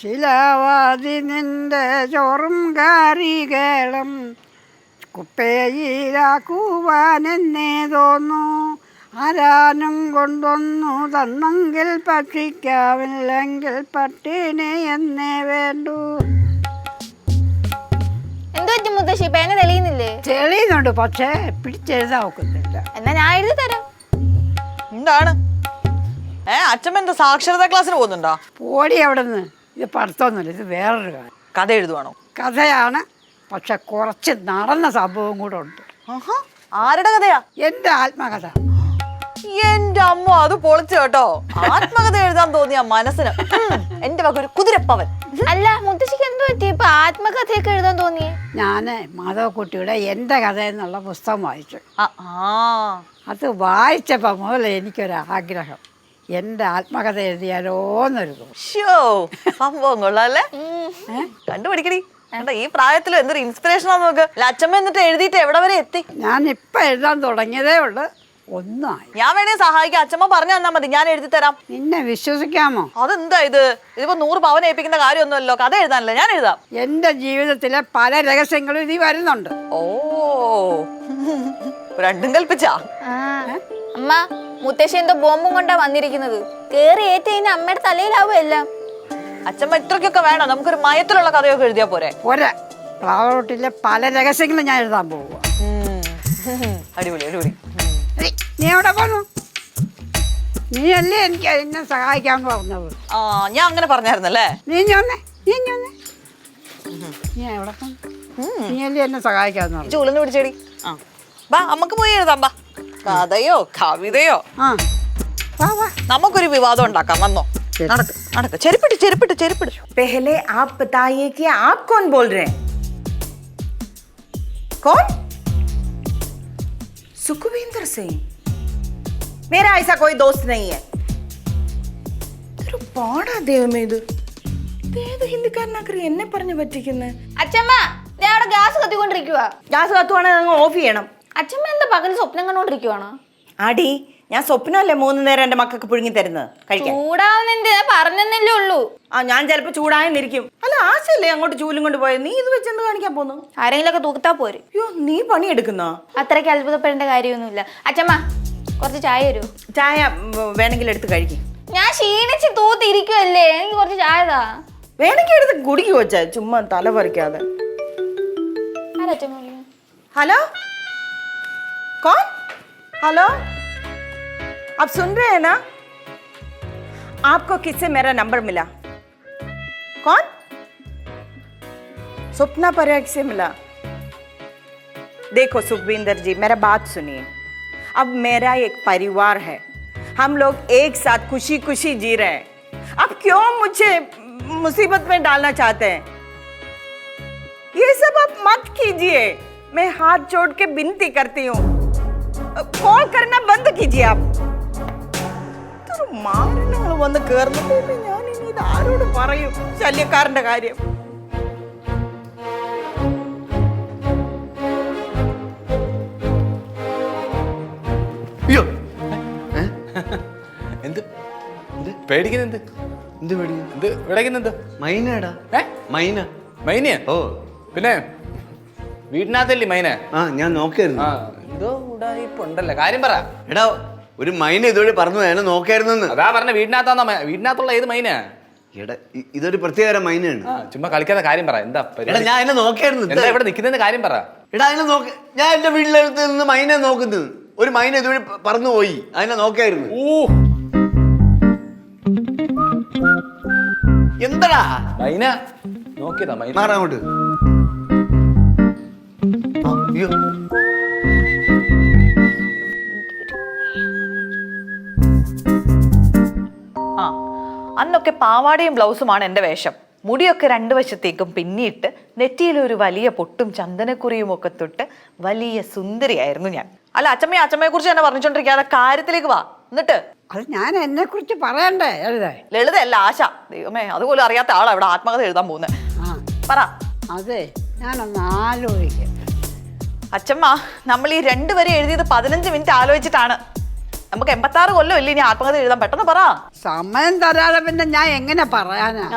ശിലാവാതി നിന്റെ ചോറും കാരികളും കുപ്പയിലാക്കുവാൻ എന്നെ തോന്നു. ആരാനും കൊണ്ടൊന്നു തന്നെങ്കിൽ ഭക്ഷിക്കാവില്ലെങ്കിൽ പട്ടിണി എന്നേ വേണ്ടു. എന്തോ മുത്തശ്ശി പേന തെളിയുന്നില്ലേ? തെളിയുന്നുണ്ട്, പക്ഷേ പിടിച്ചെഴുതാൻ ഒക്കുന്നില്ല. എന്നാ ഞാൻ എഴുതി തരാം. എന്താണ് അച്ഛമ്മ എന്താ സാക്ഷരതാ ക്ലാസ്സിന് പോകുന്നുണ്ടോ? പോടി അവിടെ നിന്ന്. ഇത് പഠിത്തമൊന്നുമില്ല, ഇത് വേറൊരു കാര്യം. കഥ എഴുതുവാണോ? കഥയാണ്, പക്ഷെ കുറച്ച് നടന്ന സംഭവം കൂടെ ഉണ്ട്. ആരുടെ കഥയാ? എൻ്റെ ആത്മകഥ. എന്റെ അമ്മ, അത് പൊളിച്ചു കേട്ടോ. ആത്മകഥ എഴുതാൻ തോന്നിയ മനസ്സിന് എന്റെ വക ഒരു കുതിരപ്പവൻ. അല്ല മുത്തശ്ശിക്ക് എന്തോ പറ്റി ഇപ്പൊ ആത്മകഥയൊക്കെ എഴുതാൻ തോന്നിയേ? ഞാന് മാധവക്കുട്ടിയുടെ എൻ്റെ കഥ എന്നുള്ള പുസ്തകം വായിച്ചു. അത് വായിച്ചപ്പോൾ മുതൽ എനിക്കൊരാഗ്രഹം, എൻ്റെ ആത്മകഥ എഴുതിയാലോന്നൊരു സംഭവം കൊള്ളാല്ലേ. കണ്ടുപിടിക്കടി. ഈ പ്രായത്തിലും എന്തൊരു ഇൻസ്പിറേഷനാന്ന് നോക്ക്. അച്ഛമ്മ എന്നിട്ട് എഴുതിയിട്ട് എവിടെ വരെ എത്തി? ഞാനിപ്പം എഴുതാൻ തുടങ്ങിയതേ ഉള്ളു, ഒന്നായി. ഞാൻ വേണേ സഹായിക്കാം, അച്ഛമ്മ പറഞ്ഞു തന്നാ മതി, ഞാൻ എഴുതി തരാം. നിന്നെ വിശ്വസിക്കാമോ? അതെന്താ ഇതിപ്പോ 100 പവൻ ഏൽപ്പിക്കുന്ന കാര്യമൊന്നുമല്ലോ. കഥ എഴുതാനല്ലേ, ഞാൻ എഴുതാം. എൻ്റെ ജീവിതത്തിലെ പല രഹസ്യങ്ങളും ഇതിൽ വരുന്നുണ്ട്. ഓ, രണ്ടും കൽപ്പിച്ചാ. അമ്മ, മുത്തശ്ശി എന്തോ ബോംബും കൊണ്ടാ വന്നിരിക്കുന്നത്. കേറി ഏറ്റ അമ്മയുടെ തലയിലാവും എല്ലാം. അച്ഛമ്മ ഇത്രയ്ക്കൊക്കെ വേണം? നമുക്കൊരു മയത്തിലുള്ള കഥയൊക്കെ എഴുതിയാ പോരെ? ഫ്ലവറോട്ടിലെ പല രഹസ്യങ്ങളും ഞാൻ എഴുതാൻ പോവുക. അടിപൊളി അടിപൊളി. നീ എവിടെ പോന്നു? നീ അല്ലേ എനിക്ക് എന്നെ സഹായിക്കാന്ന് പറഞ്ഞത്? ഞാൻ അങ്ങനെ പറഞ്ഞായിരുന്നല്ലേ? നീ എവിടെ പോന്നു? നീ അല്ലേ എന്നെ സഹായിക്കാന്ന് പറഞ്ഞു? ചൂലെന്ന് പിടിച്ചേടി. ബാ, നമുക്ക് പോയി എഴുതാം. ബാ, കഥയോ കവിതയോ. നമുക്കൊരു വിവാദം ഉണ്ടാക്കാം. വന്നോ, നടക്ക് നടക്ക്. ചെരുപ്പിട്ട് ചെരുപ്പിട്ട് ചെരുപ്പിട്ട്. पहले आप बताइए कि आप कौन बोल रहे हैं? कौन? सुखविंदर सिंह? मेरा ऐसा कोई दोस्त नहीं है. तेरे पाड़ा देव में इधर ഏത് ഹിന്ദിക്കാരനാക്കറി എന്നെ പറഞ്ഞു പറ്റിക്കുന്നത്? അച്ഛമ്മ, ഞാൻ അവിടെ ഗ്യാസ് കത്തിക്കൊണ്ടിരിക്കുക. ഗ്യാസ് കത്തുവാണെങ്കിൽ അങ്ങ് ഓഫ് ചെയ്യണം. അച്ഛമ്മ എന്താ പകൽ സ്വപ്നം കണ്ടോണ്ടിരിക്കുവാണോ? ആടി, ഞാൻ സ്വപ്നമല്ലേ 3 നേരം എന്റെ മക്കൾക്ക് പുഴുങ്ങി തരുന്നത് കഴിക്കാൻ. ചൂടാവുന്നെന്തിനാ? പറഞ്ഞെന്നല്ലേ ഉള്ളൂ. ഞാൻ ചിലപ്പോ ചൂടായെന്നിരിക്കും. അല്ല, ആശയല്ലേ അങ്ങോട്ട് ചൂലും കൊണ്ട് പോയത്. നീ ഇത് വെച്ചെന്ത് കാണിക്കാൻ പോന്നു? ആരെങ്കിലൊക്കെ തൂത്താ പോരെ. അയ്യോ, നീ പണിയെടുക്കുന്നോ? അത്രയ്ക്ക് അത്ഭുതപ്പെടേണ്ട കാര്യമൊന്നുമില്ല. അച്ഛമ്മ, കുറച്ച് ചായ തരൂ. ചായ വേണമെങ്കിൽ എടുത്ത് കഴിക്കും. ഞാൻ ക്ഷീണിച്ച് തൂത്തിരിക്കുവല്ലേ, എനിക്ക് കുറച്ച് ചായ താ. വേണമെങ്കിൽ എടുത്ത് കുടിക്കു വെച്ചാ, ചുമ്മാ തല പറിക്കാതെ. हेलो, कौन? हेलो, आप सुन रहे हैं ना? आपको किससे मेरा नंबर मिला? कौन? स्वप्ना पर्यक से मिला. देखो सुखविंदर जी, मेरा बात सुनिए. अब मेरा एक परिवार है, हम लोग एक साथ खुशी खुशी जी रहे हैं. अब क्यों मुझे मुसीबत में डालना चाहते हैं? ये सब आप मत कीजिए. मैं हाथ जोड़ के विनती करती हूँ, कॉल करना बंद कीजिए आप. മാരണങ്ങൾ വന്ന് കേറുന്നുണ്ട്. ഞാൻ ഇനി ഇത് ആരോട് പറയും ശല്യക്കാരന്റെ കാര്യം? അയ്യോ, എന്ത് പേടിക്കുന്നെന്ത്? എന്ത് പേടിക്കുന്നു? എന്ത് പേടിക്കുന്നെന്ത്? മൈനടാ. മൈന. മൈനയാ? ഓ, പിന്നെ വീട്ടിനകത്തല്ലേ മൈന? ഞാൻ നോക്കായിരുന്നു. എന്തോ ഉടായിപ്പുണ്ടല്ലോ, കാര്യം പറ. എടാ, ഒരു മൈന ഇതുവഴി പറഞ്ഞു എന്നെ നോക്കായിരുന്നു. അതാ പറഞ്ഞ വീട്ടിനകത്താ. വീട്ടിനകത്തുള്ള ഏത് മൈന? എടാ, ഇതൊരു പ്രത്യേക മൈനയാണ്. ചുമ്മാ കളിക്കാത്ത കാര്യം പറ. എന്താ ഞാൻ എന്നെ നോക്കായിരുന്നു. എന്താ ഇവിടെ നിൽക്കുന്നതിന്റെ കാര്യം പറ. എടാ, അതിനെ നോക്ക. ഞാൻ എന്റെ വീട്ടിലെടുത്ത് നിന്ന് മൈനെ നോക്കുന്നത്. ഒരു മൈന ഇതുവഴി പറന്നു പോയി, അതിനെ നോക്കായിരുന്നു. എന്താടാ മൈന നോക്കിയതാ? മൈന മാറാങ്ങോട്ട്. അയ്യോ, അന്നൊക്കെ പാവാടയും ബ്ലൗസുമാണ് എൻ്റെ വേഷം. മുടിയൊക്കെ 2 വശത്തേക്കും പിന്നിയിട്ട് നെറ്റിയിലൊരു വലിയ പൊട്ടും ചന്ദനക്കുറിയും ഒക്കെ തൊട്ട് വലിയ സുന്ദരിയായിരുന്നു ഞാൻ. അല്ല, അച്ഛമ്മയെ കുറിച്ച് തന്നെ പറഞ്ഞുകൊണ്ടിരിക്കാതെ കാര്യത്തിലേക്ക് വാ. എന്നിട്ട് അത് ഞാൻ എന്നെ കുറിച്ച് പറയണ്ടേ? ലളിതയല്ല, ആശ. ദൈവമേ, അതുപോലും അറിയാത്ത ആളാ ഇവിടെ ആത്മകഥ എഴുതാൻ പോകുന്നത്. പറ. അതെ, ഞാനൊന്ന് ആലോചിക്കാം. അച്ഛമ്മ, നമ്മൾ ഈ 2 വരെ എഴുതിയത് 15 മിനിറ്റ് ആലോചിച്ചിട്ടാണ്. നമുക്ക് 86 കൊല്ലം ഇല്ല ഇനി ആത്മകഥ എഴുതാൻ. പെട്ടെന്ന് പറ. സമയം തരാതെ പിന്നെ ഞാൻ എങ്ങനെ പറയാനാ?